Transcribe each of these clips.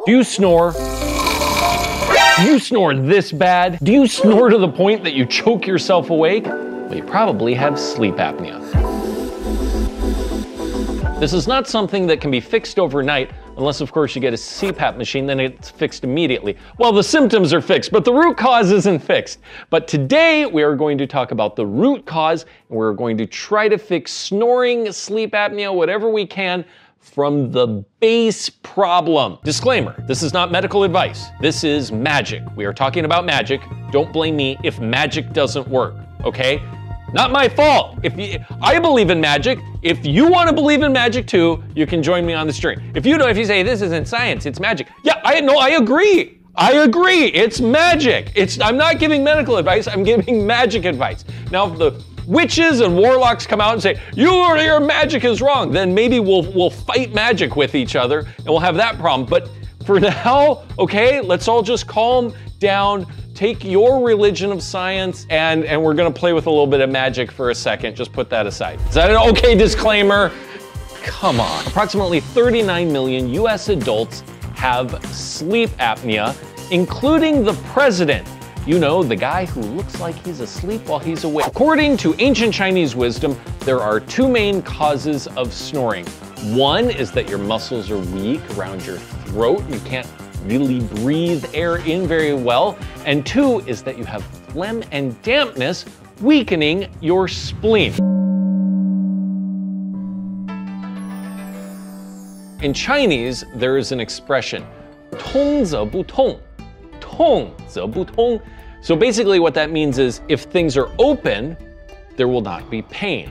Do you snore? Do you snore this bad? Do you snore to the point that you choke yourself awake? Well, you probably have sleep apnea. This is not something that can be fixed overnight, unless of course you get a CPAP machine, then it's fixed immediately. Well, the symptoms are fixed, but the root cause isn't fixed. But today we are going to talk about the root cause, and we're going to try to fix snoring, sleep apnea, whatever we can, from the base problem. Disclaimer, this is not medical advice. This is magic. We are talking about magic. Don't blame me if magic doesn't work, okay? Not my fault. I believe in magic. If you want to believe in magic too, you can join me on this journey. If you say this isn't science, it's magic. Yeah, I agree. I agree. It's magic. I'm not giving medical advice. I'm giving magic advice. Now, if the witches and warlocks come out and say, your magic is wrong, then maybe we'll fight magic with each other and we'll have that problem. But for now, okay, let's all just calm down, take your religion of science, and we're gonna play with a little bit of magic for a second. Just put that aside. Is that an okay disclaimer? Come on. Approximately 39 million US adults have sleep apnea, including the president. You know, the guy who looks like he's asleep while he's awake. According to ancient Chinese wisdom, there are two main causes of snoring. One is that your muscles are weak around your throat. You can't really breathe air in very well. And two is that you have phlegm and dampness, weakening your spleen. In Chinese, there is an expression, 通则不痛. 痛则不通. So basically what that means is if things are open, there will not be pain.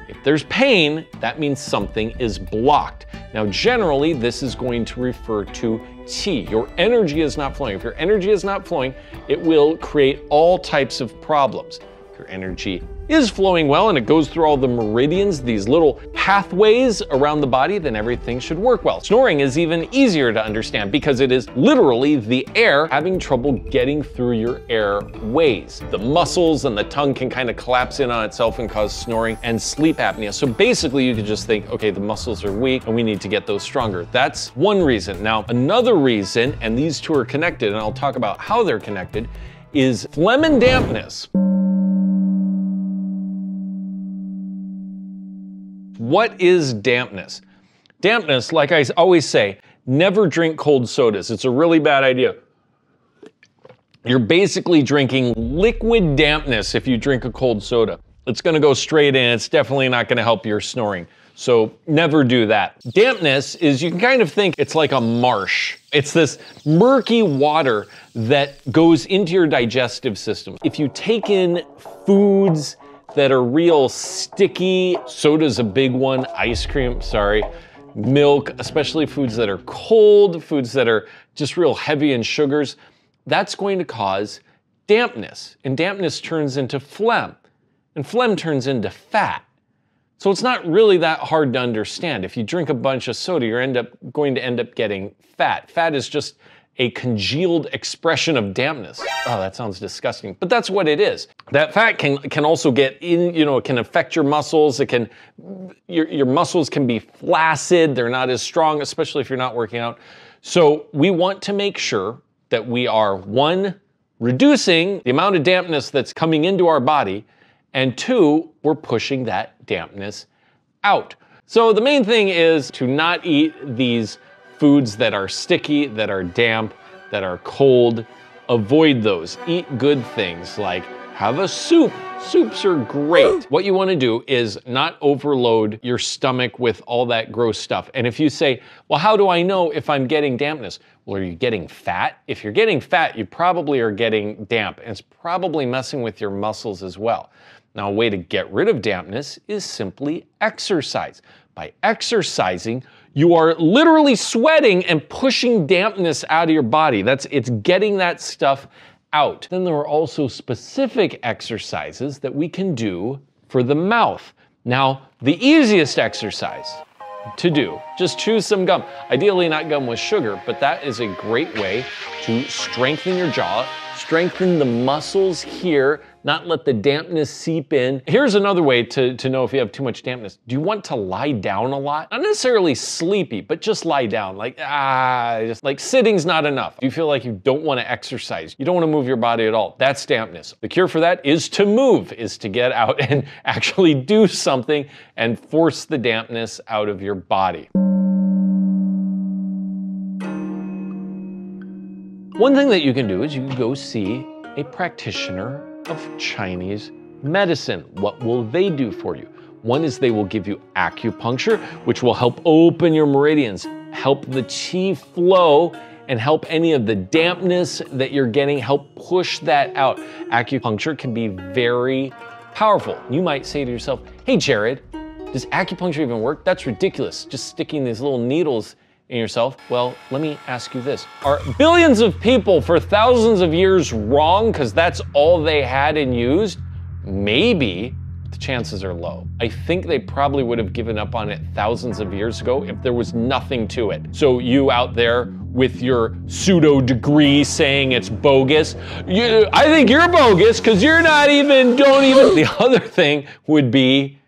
If there's pain, that means something is blocked. Now generally this is going to refer to qi. Your energy is not flowing. If your energy is not flowing, it will create all types of problems. If your energy is flowing well and it goes through all the meridians, these little pathways around the body, then everything should work well. Snoring is even easier to understand because it is literally the air having trouble getting through your airways. The muscles and the tongue can kind of collapse in on itself and cause snoring and sleep apnea. So basically you could just think, okay, the muscles are weak and we need to get those stronger. That's one reason. Now, another reason, and these two are connected, and I'll talk about how they're connected, is phlegm and dampness. What is dampness? Dampness, like I always say, never drink cold sodas. It's a really bad idea. You're basically drinking liquid dampness if you drink a cold soda. It's gonna go straight in. It's definitely not gonna help your snoring. So never do that. Dampness is, you can kind of think it's like a marsh. It's this murky water that goes into your digestive system. If you take in foods that are real sticky, soda's a big one, ice cream, milk, especially foods that are cold, foods that are just real heavy in sugars, that's going to cause dampness. And dampness turns into phlegm, and phlegm turns into fat. So it's not really that hard to understand. If you drink a bunch of soda, you're going to end up getting fat. Fat is just a congealed expression of dampness. Oh, that sounds disgusting, but that's what it is. That fat can also get in, it can affect your muscles. Your muscles can be flaccid. They're not as strong, especially if you're not working out. So we want to make sure that we are, one, reducing the amount of dampness that's coming into our body, and two, we're pushing that dampness out. So the main thing is to not eat these foods that are sticky, that are damp, that are cold. Avoid those. Eat good things like have a soup. Soups are great. What you want to do is not overload your stomach with all that gross stuff. And if you say, well, how do I know if I'm getting dampness? Well, are you getting fat? If you're getting fat, you probably are getting damp, and it's probably messing with your muscles as well. Now, a way to get rid of dampness is simply exercise. By exercising, you are literally sweating and pushing dampness out of your body. It's getting that stuff out. Then there are also specific exercises that we can do for the mouth. Now, the easiest exercise to do, just chew some gum. Ideally not gum with sugar, but that is a great way to strengthen your jaw, strengthen the muscles here not let the dampness seep in. Here's another way to know if you have too much dampness. Do you want to lie down a lot? Not necessarily sleepy, but just lie down. Just like sitting's not enough. Do you feel like you don't want to exercise? You don't want to move your body at all. That's dampness. The cure for that is to move, is to get out and actually do something and force the dampness out of your body. One thing that you can do is you can go see a practitioner of Chinese medicine. What will they do for you? One is they will give you acupuncture, which will help open your meridians, help the qi flow, and help any of the dampness that you're getting, help push that out. Acupuncture can be very powerful. You might say to yourself, hey Jared, does acupuncture even work? That's ridiculous, just sticking these little needles in yourself. Well, let me ask you this. Are billions of people for thousands of years wrong because that's all they had and used? Maybe. The chances are low. I think they probably would have given up on it thousands of years ago if there was nothing to it. So you out there with your pseudo degree saying it's bogus, I think you're bogus because you're not even, don't even. The other thing would be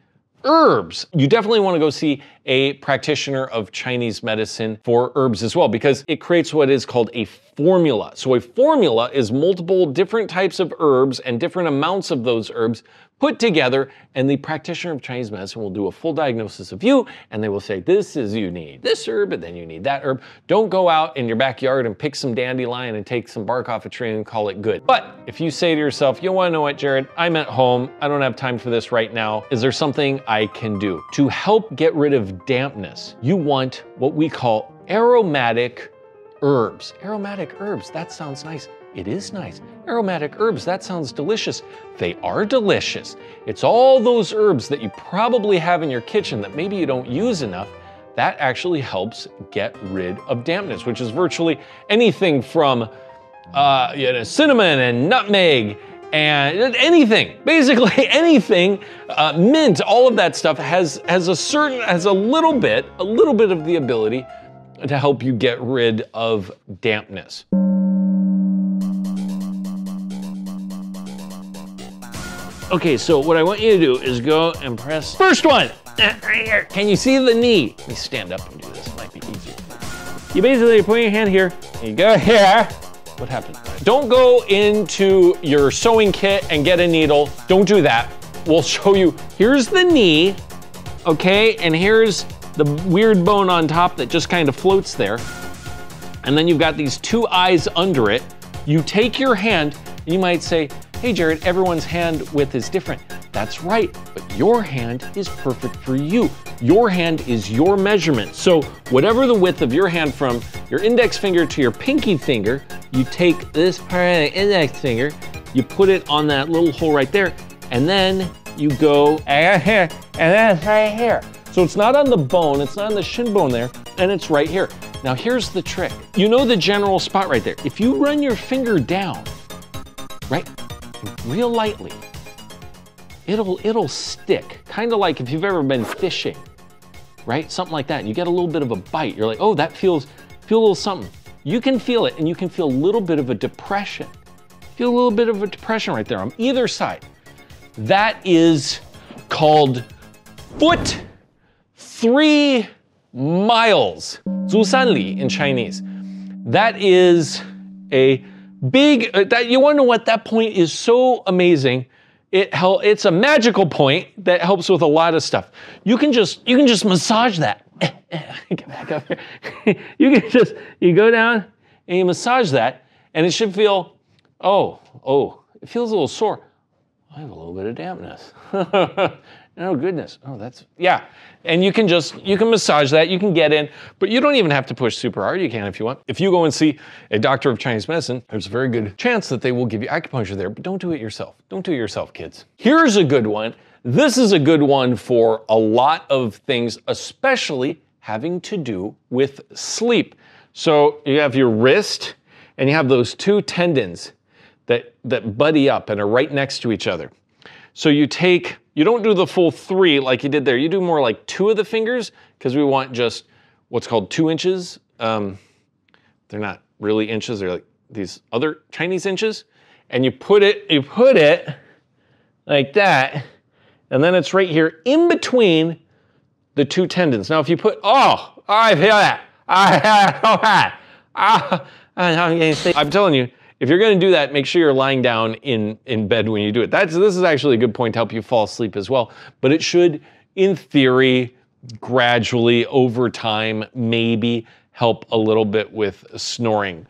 herbs. You definitely want to go see a practitioner of Chinese medicine for herbs as well, because it creates what is called a formula. So a formula is multiple different types of herbs and different amounts of those herbs put together, and the practitioner of Chinese medicine will do a full diagnosis of you, and they will say, this is, you need this herb, and then you need that herb. Don't go out in your backyard and pick some dandelion and take some bark off a tree and call it good. But if you say to yourself, you wanna know what, Jared, I'm at home, I don't have time for this right now, is there something I can do? To help get rid of dampness, you want what we call aromatic herbs. Aromatic herbs, that sounds nice. It is nice. Aromatic herbs, that sounds delicious. They are delicious. It's all those herbs that you probably have in your kitchen that maybe you don't use enough. That actually helps get rid of dampness, which is virtually anything from cinnamon and nutmeg and anything, basically anything, mint, all of that stuff has a little bit of the ability to help you get rid of dampness. Okay, so what I want you to do is go and press first one, right here. Can you see the knee? Let me stand up and do this, it might be easier. You basically put your hand here, and you go here. What happened? Don't go into your sewing kit and get a needle. Don't do that. We'll show you. Here's the knee, okay? And here's the weird bone on top that just kind of floats there. And then you've got these two eyes under it. You take your hand, and you might say, hey Jared, everyone's hand width is different. That's right, but your hand is perfect for you. Your hand is your measurement. So whatever the width of your hand from your index finger to your pinky finger, you take this part of the index finger, you put it on that little hole right there, and then you go here, and that's right here. So it's not on the bone, it's not on the shin bone there, and it's right here. Now here's the trick. You know the general spot right there. If you run your finger down, right, real lightly, it'll stick. Kind of like if you've ever been fishing, right? Something like that. You get a little bit of a bite. You're like, oh, that feel a little something. You can feel it, and you can feel a little bit of a depression. Feel a little bit of a depression right there on either side. That is called foot 3 miles. 足3里 in Chinese. That is a big, you wanna know what, that point is so amazing. It's a magical point that helps with a lot of stuff. You can just massage that. Get back up here. You go down and you massage that, and it should feel, it feels a little sore. I have a little bit of dampness. Oh goodness, yeah. And you can massage that, you can get in, but you don't even have to push super hard, you can if you want. If you go and see a doctor of Chinese medicine, there's a very good chance that they will give you acupuncture there, but don't do it yourself. Don't do it yourself, kids. Here's a good one. This is a good one for a lot of things, especially having to do with sleep. So you have your wrist, and you have those two tendons that buddy up and are right next to each other. So you don't do the full 3 like you did there. You do more like 2 of the fingers, because we want just what's called 2 inches. They're not really inches, they're like these other Chinese inches. And you put it like that. And then it's right here in between the two tendons. Now, if you put, I feel that. I'm telling you, if you're gonna do that, make sure you're lying down in bed when you do it. This is actually a good point to help you fall asleep as well. But it should, in theory, gradually over time, maybe help a little bit with snoring.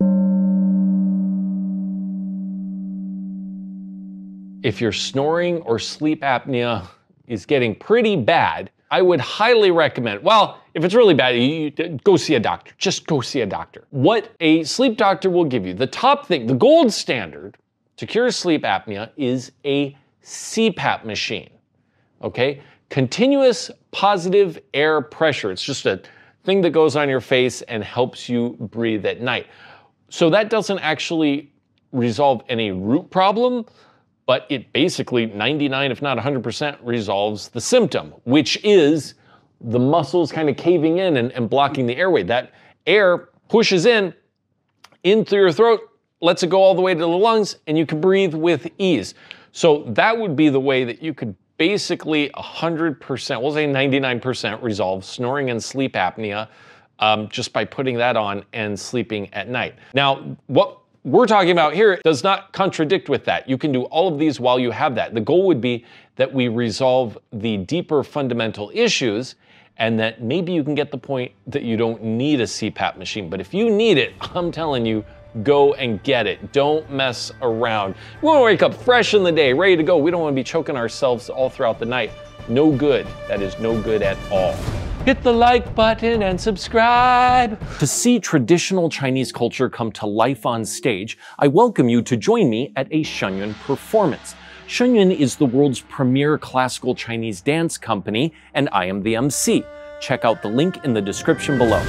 If your snoring or sleep apnea is getting pretty bad, I would highly recommend, well, if it's really bad, you go see a doctor. Just go see a doctor. What a sleep doctor will give you, the top thing, the gold standard to cure sleep apnea is a CPAP machine, okay? Continuous positive air pressure. It's just a thing that goes on your face and helps you breathe at night. So that doesn't actually resolve any root problem, but it basically 99, if not 100%, resolves the symptom, which is the muscles kind of caving in and blocking the airway. That air pushes in through your throat, lets it go all the way to the lungs, and you can breathe with ease. So that would be the way that you could basically 100%, we'll say 99% resolve snoring and sleep apnea just by putting that on and sleeping at night. Now, what we're talking about here does not contradict with that. You can do all of these while you have that. The goal would be that we resolve the deeper fundamental issues and that maybe you can get the point that you don't need a CPAP machine. But if you need it, I'm telling you, go and get it. Don't mess around. We want to wake up fresh in the day, ready to go. We don't want to be choking ourselves all throughout the night. No good. That is no good at all. Hit the like button and subscribe. To see traditional Chinese culture come to life on stage, I welcome you to join me at a Shenyun performance. Shenyun is the world's premier classical Chinese dance company, and I am the MC. Check out the link in the description below.